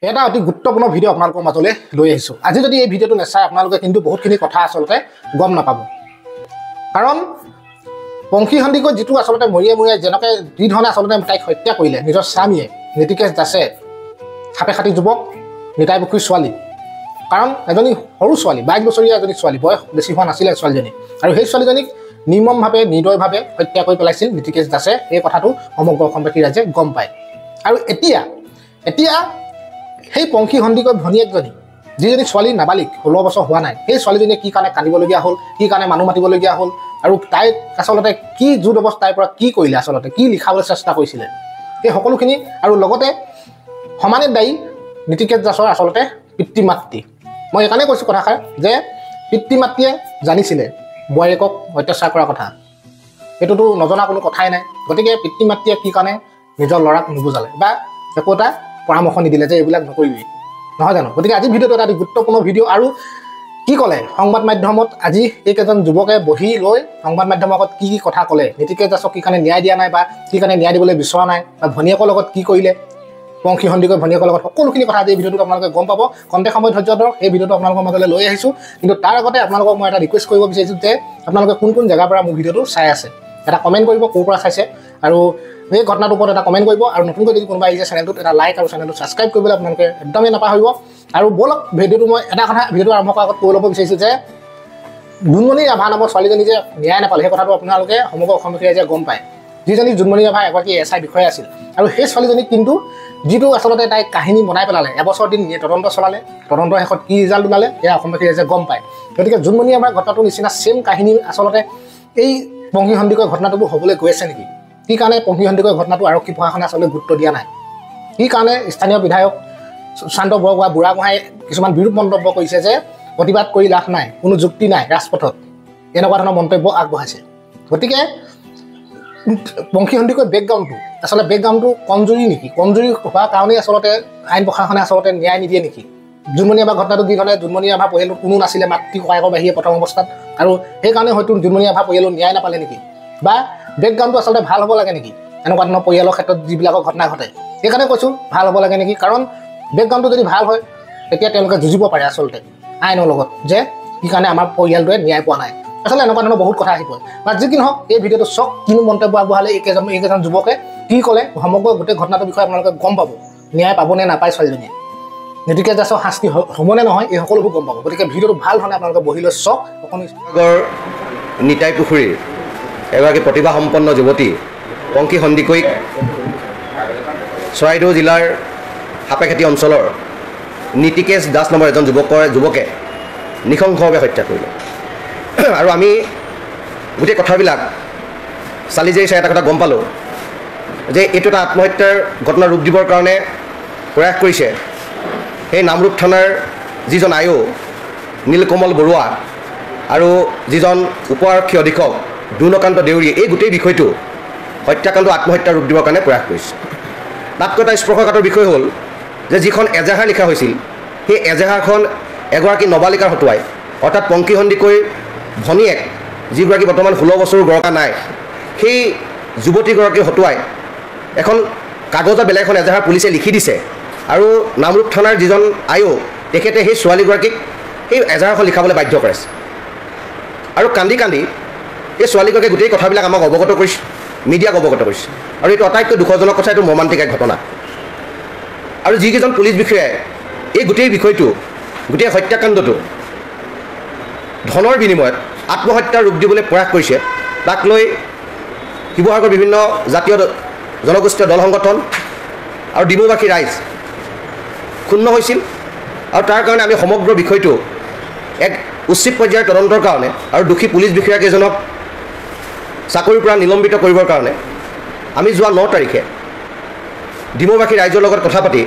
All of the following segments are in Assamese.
এটা অতি গুৰুত্বপূৰ্ণ ভিডিঅ' আপোনালোকৰ মাজলৈ লৈ আহিছোঁ। আজি যদি এই ভিডিঅ'টো নেচায় আপোনালোকে কিন্তু বহুতখিনি কথা আচলতে গম নাপাব। কাৰণ পংখী সন্দিকৈ যিটো আচলতে মৰিয়ে মৰিয়ে যেনেকৈ যি ধৰণে আচলতে তাইক হত্যা কৰিলে নিজৰ স্বামীয়ে নীতিকেশ দাসে, সাপে খাটি যুৱক নিতাই পুখুৰীৰ ছোৱালী। কাৰণ এজনী সৰু ছোৱালী 22 বছৰীয়া এজনী ছোৱালী, বয়স বেছি হোৱা নাছিলে ছোৱালীজনী, আৰু সেই ছোৱালীজনীক নিৰ্মমভাৱে নিৰ্দয়ভাৱে হত্যা কৰি পেলাইছিল নীতিকেশ দাসে। এই কথাটো সমগ্ৰ অসমবাসী ৰাইজে গম পায়। আৰু এতিয়া সেই পংখী সন্দিকৈ ভনীয়েকজনী, যিজনী ছোৱালী নাবালিক, 16 বছৰ হোৱা নাই, সেই ছোৱালীজনীয়ে কি কাৰণে কান্দিবলগীয়া হ'ল, কি কাৰণে মানুহ মাতিবলগীয়া হ'ল, আৰু তাইক আচলতে কি জোৰ অৱস্থাৰ পৰা কি কৰিলে, আচলতে কি লিখাবলৈ চেষ্টা কৰিছিলে, এই সকলোখিনি। আৰু লগতে সমানে দায়ী নীতিকেশ দাসৰ আচলতে পিতৃ মাতৃ। মই এইকাৰণে কৈছোঁ কথাষাৰ যে পিতৃ মাতৃয়ে জানিছিলে বোৱাৰীয়েকক অত্যাচাৰ কৰাৰ কথা, এইটোতো নজনা কোনো কথাই নাই। গতিকে পিতৃ মাতৃয়ে কি কাৰণে নিজৰ ল'ৰাক নুবুজালে বা একো এটা পৰামৰ্শ নিদিলে যে এইবিলাক নকৰিবি, নহয় জানো? গতিকে আজি ভিডিঅ'টো এটা গুৰুত্বপূৰ্ণ ভিডিঅ'। আৰু কি ক'লে সংবাদ মাধ্যমত আজি এইকেইজন যুৱকে বহি লৈ সংবাদ মাধ্যমৰ আগত কি কথা ক'লে, নীতিকেশ দাসক কি কাৰণে ন্যায় দিয়া নাই বা কি কাৰণে ন্যায় দিবলৈ বিচৰা নাই, বা ভনীয়েকৰ লগত কি কৰিলে, পংখী সন্দিকৈ ভনীয়েকৰ লগত, সকলোখিনি কথা আজি এই ভিডিঅ'টোত আপোনালোকে গম পাব। কণ্টেক সময় ধৈৰ্য ধৰক, এই ভিডিঅ'টো আপোনালোকৰ মাজলৈ লৈ আহিছোঁ। কিন্তু তাৰ আগতে আপোনালোকক মই এটা ৰিকুৱেষ্ট কৰিব বিচাৰিছোঁ যে আপোনালোকে কোন কোন জেগাৰ পৰা মোৰ ভিডিঅ'টো চাই আছে এটা কমেণ্ট কৰিব, ক'ৰ পৰা চাইছে, আৰু এই ঘটনাটোৰ ওপৰত এটা কমেণ্ট কৰিব। আৰু নতুনকৈ যদি কোনোবা আহিছে চেনেলটোত এটা লাইক আৰু চেনেলটো ছাবস্ক্ৰাইব কৰিবলৈ আপোনালোকে একদমেই নাপাহৰিব। আৰু ব'লক ভিডিঅ'টো মই এটা কথা ভিডিঅ'টো আৰম্ভ কৰাৰ আগত কৈ ল'ব বিচাৰিছোঁ যে জোনমণি ৰাভা নামৰ ছোৱালীজনী যে ন্যায় নাপালে, সেই কথাটো আপোনালোকে সমগ্ৰ অসমবাসী ৰাইজে গম পায়। যিজনী জোনমণি ৰাভা এগৰাকী SI বিষয়া আছিল, আৰু সেই ছোৱালীজনীক কিন্তু যিটো আচলতে তাইক কাহিনী বনাই পেলালে, এবছৰ দিন তদন্ত চলালে, তদন্তৰ শেষত কি ৰিজাল্ট ওলালে সেয়া অসমবাসী ৰাইজে গম পায়। গতিকে জোনমণি ৰাভাৰ ঘটনাটোৰ নিচিনা ছেম কাহিনী আচলতে এই পংখী সন্দিকৈ ঘটনাটোতো হ'বলৈ গৈ আছে নেকি? কি কাৰণে পংখী সন্দিকৈ ঘটনাটো আৰক্ষী প্ৰশাসনে আচলতে গুৰুত্ব দিয়া নাই? কি কাৰণে স্থানীয় বিধায়ক সুশান্ত বৰগোহাঁই বুঢ়াগোহাঁই কিছুমান বিৰূপ মন্তব্য কৰিছে যে প্ৰতিবাদ কৰি লাভ নাই, কোনো যুক্তি নাই ৰাজপথত, এনেকুৱা ধৰণৰ মন্তব্য আগবঢ়াইছে। গতিকে পংখী সন্দিকৈ বেকগ্ৰাউণ্ডটো কমজুৰি নেকি? কমজুৰি হোৱাৰ কাৰণেই আচলতে আইন প্ৰশাসনে আচলতে ন্যায় নিদিয়ে নেকি? জোনমণি ৰাভাৰ ঘটনাটো যি ধৰণে জোনমণি ৰাভাৰ পৰিয়ালত কোনো নাছিলে, মাতৃ ককায়েকৰ বাহিৰে প্ৰথম অৱস্থাত, আৰু সেইকাৰণে হয়তো জোনমণি ৰাভাৰ পৰিয়ালত ন্যায় নাপালে নেকি? বা বেকগ্ৰাউণ্ডটো আচলতে ভাল হ'ব লাগে নেকি? এনেকুৱা ধৰণৰ পৰিয়ালৰ ক্ষেত্ৰত যিবিলাকৰ ঘটনা ঘটে, সেইকাৰণে কৈছোঁ ভাল হ'ব লাগে নেকি? কাৰণ বেকগ্ৰাউণ্ডটো যদি ভাল হয় তেতিয়া তেওঁলোকে যুঁজিব পাৰে আচলতে আইনৰ লগত, যে কি কাৰণে আমাৰ পৰিয়ালটোৱে ন্যায় পোৱা নাই। আচলতে এনেকুৱা ধৰণৰ বহুত কথা আহি পৰে। বা যি কি নহওক, এই ভিডিঅ'টো চাওক, কিনো মন্তব্য আগবঢ়ালে এইকেইজন যুৱকে, কি ক'লে, সমগ্ৰ গোটেই ঘটনাটোৰ বিষয়ে আপোনালোকে গম পাব। ন্যায় পাবনে নাপায় ছোৱালীজনীয়ে, নীতিকেশ দাসৰ শাস্তি হ'বনে নহয়, এই সকলোবোৰ গম পাব। গতিকে ভিডিঅ'টো ভাল ধৰণে আপোনালোকে বহি লৈ চাওক। নিতাই পুখুৰীৰ এগৰাকী প্ৰতিভাসম্পন্ন যুৱতী পংখী সন্দিকৈক চৰাইদেউ জিলাৰ সাপেখাটি অঞ্চলৰ নীতিকেশ দাস নামৰ এজন যুৱকে নৃশংসভাৱে হত্যা কৰিলে। আৰু আমি গোটেই কথাবিলাক চালি জাৰি চাই এটা কথা গম পালোঁ যে এইটো এটা আত্মহত্যাৰ ঘটনা ৰূপ দিবৰ কাৰণে প্ৰয়াস কৰিছে সেই নামৰূপ থানাৰ যিজন আয়ো নীলকমল বৰুৱা আৰু যিজন উপ আৰক্ষী অধীক্ষক দুৰ্ণকান্ত দেউৰীয়ে এই গোটেই বিষয়টো হত্যাকাণ্ড আত্মহত্যাৰ ৰূপ দিবৰ কাৰণে প্ৰয়াস কৰিছে। তাতকৈ এটা স্পৰ্শকাতৰ বিষয় হ'ল যে যিখন এজাহাৰ লিখা হৈছিল, সেই এজাহাৰখন এগৰাকী নবালিকাৰ হতুৱাই, অৰ্থাৎ পংখী সন্দিকৈ ভনীয়েক যিগৰাকী বৰ্তমান 16 বছৰৰ গৰকা নাই, সেই যুৱতীগৰাকীৰ হতুৱাই এখন কাগজত বেলেগ এখন এজাহাৰ পুলিচে লিখি দিছে। আৰু নামৰূপ থানাৰ যিজন আয়ো, তেখেতে সেই ছোৱালীগৰাকীক সেই এজাহাৰখন লিখাবলৈ বাধ্য কৰাইছে। আৰু কান্দি এই ছোৱালীগৰাকীয়ে গোটেই কথাবিলাক আমাক অৱগত কৰিছে, মিডিয়াক অৱগত কৰিছে। আৰু এইটো আটাইতকৈ দুখজনক কথা, এইটো মৰ্মান্তিক এক ঘটনা। আৰু যিকেইজন পুলিচ বিষয়াই এই গোটেই বিষয়টো, গোটেই হত্যাকাণ্ডটো ধনৰ বিনিময়ত আত্মহত্যাৰ ৰূপ দিবলৈ প্ৰয়াস কৰিছে, তাক লৈ শিৱসাগৰ বিভিন্ন জাতীয় জনগোষ্ঠীয় দল সংগঠন আৰু ডিমৌবাসী ৰাইজ ক্ষুণ্ণ হৈছিল। আৰু তাৰ কাৰণে আমি সমগ্ৰ বিষয়টো এক উচিত পৰ্যায়ৰ তদন্তৰ কাৰণে আৰু দোষী পুলিচ বিষয়াকেইজনক চাকৰিৰ পৰা নিলম্বিত কৰিবৰ কাৰণে আমি যোৱা 9 তাৰিখে ডিমৌবাসী ৰাইজৰ লগত কথা পাতি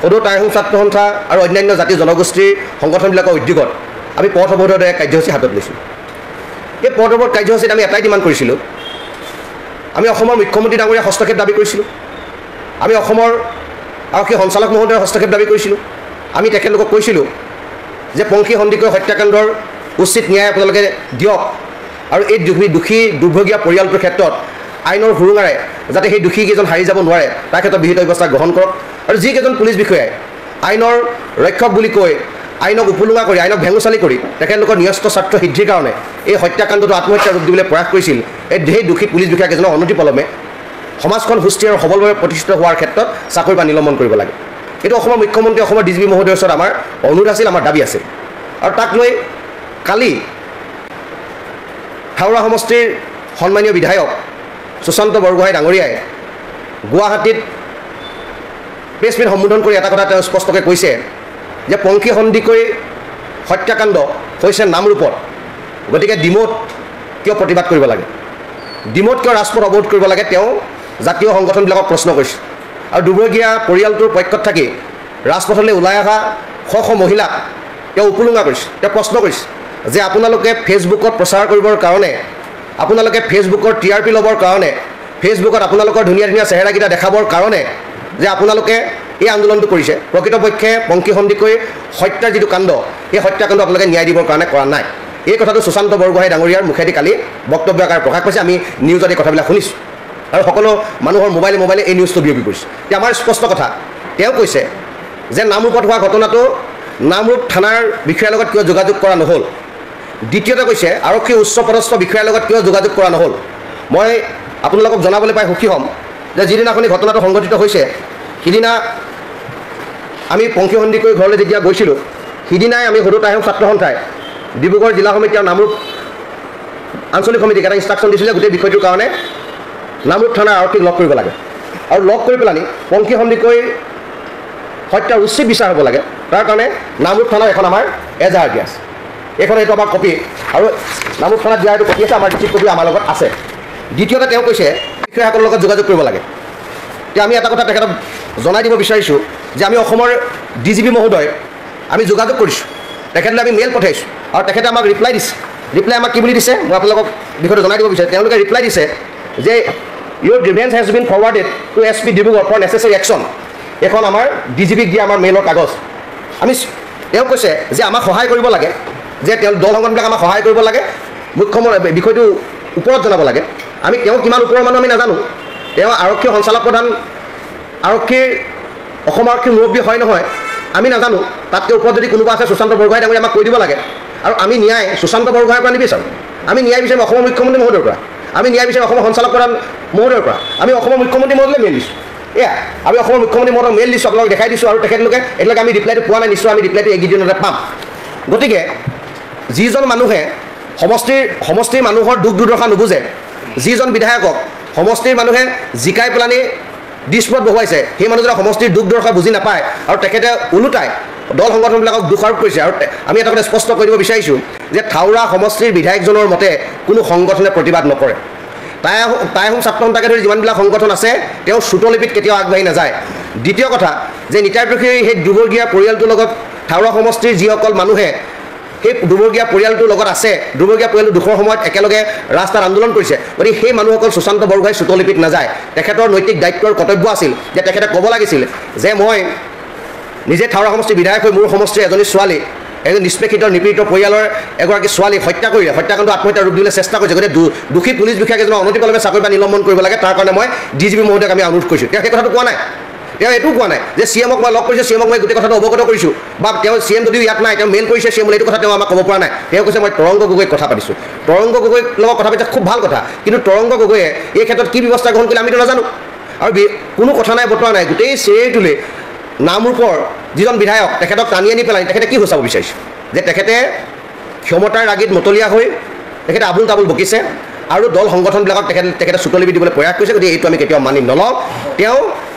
সদৌ টাই আহোম ছাত্ৰ সন্থা আৰু অন্যান্য জাতি জনগোষ্ঠীৰ সংগঠনবিলাকৰ উদ্যোগত আমি পথ অৱৰোধৰ এক কাৰ্যসূচী হাতত লৈছোঁ। এই পথ অৱৰোধ কাৰ্যসূচীত আমি এটাই ডিমাণ্ড কৰিছিলোঁ, আমি অসমৰ মুখ্যমন্ত্ৰী ডাঙৰীয়া হস্তক্ষেপ দাবী কৰিছিলোঁ, আমি অসমৰ আৰক্ষী সঞ্চালক মহোদয়ৰ হস্তক্ষেপ দাবী কৰিছিলোঁ। আমি তেখেতলোকক কৈছিলোঁ যে পংখী সন্দিকৈ হত্যাকাণ্ডৰ উচিত ন্যায় আপোনালোকে দিয়ক, আৰু এই দোষী দুৰ্ভগীয়া পৰিয়ালটোৰ ক্ষেত্ৰত আইনৰ সুৰুঙাৰে যাতে সেই দোষীকেইজন হাৰি যাব নোৱাৰে, তাৰ ক্ষেত্ৰত বিহিত ব্যৱস্থা গ্ৰহণ কৰক। আৰু যিকেইজন পুলিচ বিষয়াই আইনৰ ৰক্ষক বুলি কৈ আইনক উপলুঙা কৰি আইনক ভেঙুচালি কৰি তেখেতলোকৰ ন্যস্ত স্বাৰ্থ সিদ্ধিৰ কাৰণে এই হত্যাকাণ্ডটো আত্মহত্যা ৰূপ দিবলৈ প্ৰয়াস কৰিছিল সেই দোষী পুলিচ বিষয়াকেইজনক অনতিপলমে সমাজখন সুস্থিৰ আৰু সবলভাৱে প্ৰতিষ্ঠিত হোৱাৰ ক্ষেত্ৰত চাকৰিৰ পৰা নিলম্বন কৰিব লাগে। এইটো অসমৰ মুখ্যমন্ত্ৰী অসমৰ ডিজিপি মহোদয়ৰ ওচৰত আমাৰ অনুৰোধ আছিল, আমাৰ দাবী আছিল। আৰু তাক লৈ কালি হাওৰা সমষ্টিৰ সন্মানীয় বিধায়ক সুশান্ত বৰগোহাঁই ডাঙৰীয়াই গুৱাহাটীত প্ৰেছ মিট সম্বোধন কৰি এটা কথা তেওঁ স্পষ্টকৈ কৈছে যে পংখী সন্দিকৈ হত্যাকাণ্ড হৈছে নামৰূপত, গতিকে ডিমৌত কিয় প্ৰতিবাদ কৰিব লাগে, ডিমৌত কিয় ৰাজপথ অৱৰোধ কৰিব লাগে, তেওঁ জাতীয় সংগঠনবিলাকক প্ৰশ্ন কৰিছে। আৰু দুবৰ্গীয়া পৰিয়ালটোৰ পক্ষত থাকি ৰাজপথলৈ ওলাই অহা শ শ মহিলাক তেওঁ উপলুঙা কৰিছে, তেওঁ প্ৰশ্ন কৰিছে যে আপোনালোকে ফেচবুকত প্ৰচাৰ কৰিবৰ কাৰণে, আপোনালোকে ফেচবুকৰ TRP ল'বৰ কাৰণে, ফেচবুকত আপোনালোকৰ ধুনীয়া ধুনীয়া চেহেৰাকেইটা দেখাবৰ কাৰণে যে আপোনালোকে এই আন্দোলনটো কৰিছে, প্ৰকৃতপক্ষে পংখী সন্দিকৈ হত্যাৰ যিটো কাণ্ড, এই হত্যাকাণ্ড আপোনালোকে ন্যায় দিবৰ কাৰণে কৰা নাই। এই কথাটো সুশান্ত বৰগোহাঁই ডাঙৰীয়াৰ মুখেদি কালি বক্তব্য আকাৰে প্ৰকাশ পাইছে। আমি নিউজত এই কথাবিলাক শুনিছোঁ আৰু সকলো মানুহৰ মোবাইলে এই নিউজটো বিয়পি পৰিছে। এতিয়া আমাৰ স্পষ্ট কথা, তেওঁ কৈছে যে নামৰূপত হোৱা ঘটনাটো নামৰূপ থানাৰ বিষয়াৰ লগত কিয় যোগাযোগ কৰা নহ'ল। দ্বিতীয়তে কৈছে আৰক্ষী উচ্চপদস্থ বিষয়াৰ লগত কিয় যোগাযোগ কৰা নহ'ল। মই আপোনালোকক জনাবলৈ পাই সুখী হ'ম যে যিদিনাখনি ঘটনাটো সংঘটিত হৈছে সিদিনা আমি পংখী সন্দিকৈ ঘৰলৈ যেতিয়া গৈছিলোঁ, সিদিনাই আমি সদৌ আহোম ছাত্ৰ সন্থাই ডিব্ৰুগড় জিলা সমিতি আৰু নামৰূপ আঞ্চলিক সমিতিক এটা ইনষ্ট্ৰাকশ্যন দিছিলে গোটেই বিষয়টোৰ কাৰণে নামৰূপ থানাৰ আৰক্ষীক লগ কৰিব লাগে আৰু লগ কৰি পেলানি পংখী সন্দিকৈ হত্যাৰ উচিত বিচাৰ হ'ব লাগে। তাৰ কাৰণে নামৰূপ থানাৰ এখন আমাৰ এজাহাৰ দিয়া আছে, এইখন এইটো আমাৰ কপি আৰু নামৰূপ থানাত দিয়া এইটো কপি আছে, আমাৰ ডিষ্ট্ৰিক্ট কপি আমাৰ লগত আছে। দ্বিতীয়তে তেওঁ কৈছে বিষয়াসকলৰ লগত যোগাযোগ কৰিব লাগে। এতিয়া আমি এটা কথা তেখেতক জনাই দিব বিচাৰিছোঁ যে আমি অসমৰ ডিজিপি মহোদয় আমি যোগাযোগ কৰিছোঁ, তেখেতলৈ আমি মেইল পঠাইছোঁ আৰু তেখেতে আমাক ৰিপ্লাই দিছে। ৰিপ্লাই আমাক কি বুলি দিছে মই আপোনালোকক বিষয়টো জনাই দিব বিচাৰিছোঁ। তেওঁলোকে ৰিপ্লাই দিছে যে your grievance has been forwarded to SP Dibrugarh for necessary action. এখন আমাৰ ডিজিপিক দিয়া আমাৰ মেইলৰ কাগজ। তেওঁ কৈছে যে আমাক সহায় কৰিব লাগে, যে তেওঁ দল সংগঠনবিলাক আমাক সহায় কৰিব লাগে, মুখ্যমন্ত্ৰী বিষয়টো ওপৰত জনাব লাগে। তেওঁ কিমান ওপৰৰ মানুহ আমি নাজানো, তেওঁ আৰক্ষী সঞ্চালক প্ৰধান আৰক্ষীৰ অসম আৰক্ষীৰ মুৰব্বী হয় নহয় আমি নাজানো, তাতকৈ ওপৰত যদি কোনোবা আছে সুশান্ত বৰগোহাঁই ডাঙৰীয়া আমাক কৈ দিব লাগে। আৰু আমি ন্যায় সুশান্ত বৰগোহাঁইৰ পৰা নিবিচাৰোঁ, আমি ন্যায় বিচাৰিম অসমৰ মুখ্যমন্ত্ৰী মহোদয়ৰ পৰা, আমি ন্যায় বিচাৰিম অসমৰ সঞ্চালক প্ৰধান মহোদয়ৰ পৰা। আমি অসমৰ মুখ্যমন্ত্ৰী মহোদয়লৈ মেইল দিছোঁ, আমি অসমৰ মুখ্যমন্ত্ৰী মহোদয়ক মেইল দিছোঁ, আপোনালোকক দেখাই দিছোঁ। আৰু তেখেতলোকে এতিয়ালৈকে আমি ৰিপ্লাইটো পোৱা নাই, নিশ্চয় আমি ৰিপ্লাইটো এইকেইদিনতে পাম। গতিকে যিজন মানুহে সমষ্টিৰ মানুহৰ দুখ দুৰ্দশা নুবুজে, যিজন বিধায়কক সমষ্টিৰ মানুহে জিকাই পেলানি ডিস্পত বহুৱাইছে, সেই মানুহজনে সমষ্টিৰ দুখ দুৰ্দশা বুজি নাপায় আৰু তেখেতে ওলোটাই দল সংগঠনবিলাকক দোষাৰোপ কৰিছে। আৰু আমি এটা কথা স্পষ্ট কৰি দিব বিচাৰিছোঁ যে থাওৰা সমষ্টিৰ বিধায়কজনৰ মতে কোনো সংগঠনে প্ৰতিবাদ নকৰে। টাই আহোম ছাত্ৰ সন্থাকে ধৰি যিমানবিলাক সংগঠন আছে তেওঁ শ্ৰুতলিপিত কেতিয়াও আগবাঢ়ি নাযায়। দ্বিতীয় কথা যে নিতাইপ্ৰসী সেই দুবৰ্গীয়া পৰিয়ালটোৰ লগত থাওৰা সমষ্টিৰ যিসকল মানুহে সেই দুবৰ্গীয়া পৰিয়ালটোৰ লগত আছে, দুবৰ্গীয়া পৰিয়ালটো দুখৰ সময়ত একেলগে ৰাস্তাত আন্দোলন কৰিছে, গতিকে সেই মানুহসকল সুশান্ত বৰগোহাঁই শ্ৰুতলিপিত নাযায়। তেখেতৰ নৈতিক দায়িত্বৰ কৰ্তব্য আছিল যে তেখেতে ক'ব লাগিছিল যে মই নিজে থাওৰা সমষ্টিৰ বিধায়ক হৈ মোৰ সমষ্টিৰ এজনী ছোৱালী, এজন নিষ্পেষিত নিপীড়িত পৰিয়ালৰ এগৰাকী ছোৱালীক হত্যা কৰিলে, হত্যাকাণ্ড আত্মহত্যা ৰূপ দিবলৈ চেষ্টা কৰিছে, গতিকে দোষী পুলিচ বিষয়াকেইজনক অনতিপলমে চাকৰিৰ পৰা নিলম্বন কৰিব লাগে। তাৰ কাৰণে মই ডিজিপি মহোদয়ক আমি অনুৰোধ কৰিছোঁ। তেওঁ সেই কথাটো কোৱা নাই, তেওঁ এইটোও কোৱা নাই যে CMক মই লগ কৰিছোঁ, CMক মই গোটেই কথাটো অৱগত কৰিছোঁ, বা তেওঁ CM যদিও ইয়াত নাই তেওঁ মেইল কৰিছে CM এইটো কথা তেওঁ আমাক ক'ব পৰা নাই। তেওঁ কৈছে মই তৰংগ গগৈক কথা পাতিছোঁ। তৰংগ গগৈৰ লগত কথা পাতিছে খুব ভাল কথা, কিন্তু তৰংগ গগৈয়ে এই ক্ষেত্ৰত কি ব্যৱস্থা গ্ৰহণ কৰিলে আমিতো নাজানো। আৰু কোনো কথা নাই বতৰা নাই, গোটেই চেৰিটোলে নামৰূপৰ যিজন বিধায়ক তেখেতক টানি আনি পেলাই তেখেতে কি সূচাব বিচাৰিছে যে তেখেতে ক্ষমতাৰ ৰাগীত মতলীয়া হৈ তেখেতে আবুল তাবুল বকিছে আৰু দল সংগঠনবিলাকক তেখেতে শ্ৰুতলিপি দিবলৈ প্ৰয়াস কৰিছে। গতিকে এইটো আমি কেতিয়াও মানি নলওঁ।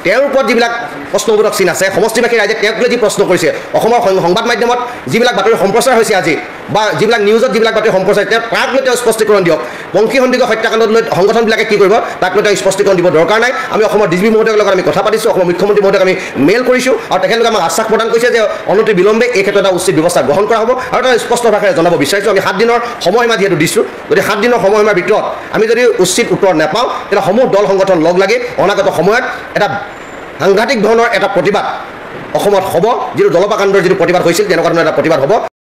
তেওঁৰ ওপৰত যিবিলাক প্ৰশ্নবোধক চিন আছে, সমষ্টিবাসী ৰাইজে তেওঁক লৈ যি প্ৰশ্ন কৰিছে, অসমৰ সংবাদ মাধ্যমত যিবিলাক বাতৰি সম্প্ৰচাৰ হৈছে আজি বা যিবিলাক নিউজত যিবিলাক বাতৰি সম্প্ৰচাৰ, তাক লৈ তেওঁ স্পষ্টীকৰণ দিয়ক। পংখী সন্দিকৈ হত্যাকাণ্ডত লৈ সংগঠনবিলাকে কি কৰিব তাক লৈ তেওঁ স্পষ্টীকৰণ দিব দৰকাৰ নাই। আমি অসমৰ ডিজিপি মহোদয়ৰ লগত আমি কথা পাতিছোঁ, অসমৰ মুখ্যমন্ত্ৰী মহোদয়ক আমি মেইল কৰিছোঁ আৰু তেখেতলোকে আমাক আশ্বাস প্ৰদান কৰিছে যে অনতি বিলম্বে এই ক্ষেত্ৰত এটা উচিত ব্যৱস্থা গ্ৰহণ কৰা হ'ব। আৰু এটা স্পষ্ট ভাষাৰে জনাব বিচাৰিছোঁ আমি 7 দিনৰ সময়সীমা যিহেতু দিছোঁ, গতিকে 7 দিনৰ সময়সীমাৰ ভিতৰত আমি যদি উচিত উত্তৰ নাপাওঁ তেতিয়া সমূহ দল সংগঠন লগ লাগি অনাগত সময়ত এটা সাংঘাতিক ধৰণৰ এটা প্ৰতিবাদ অসমত হ'ব, যিটো দলপাকাণ্ডৰ যিটো প্ৰতিবাদ হৈছিল তেনেকুৱা ধৰণৰ এটা প্ৰতিবাদ হ'ব।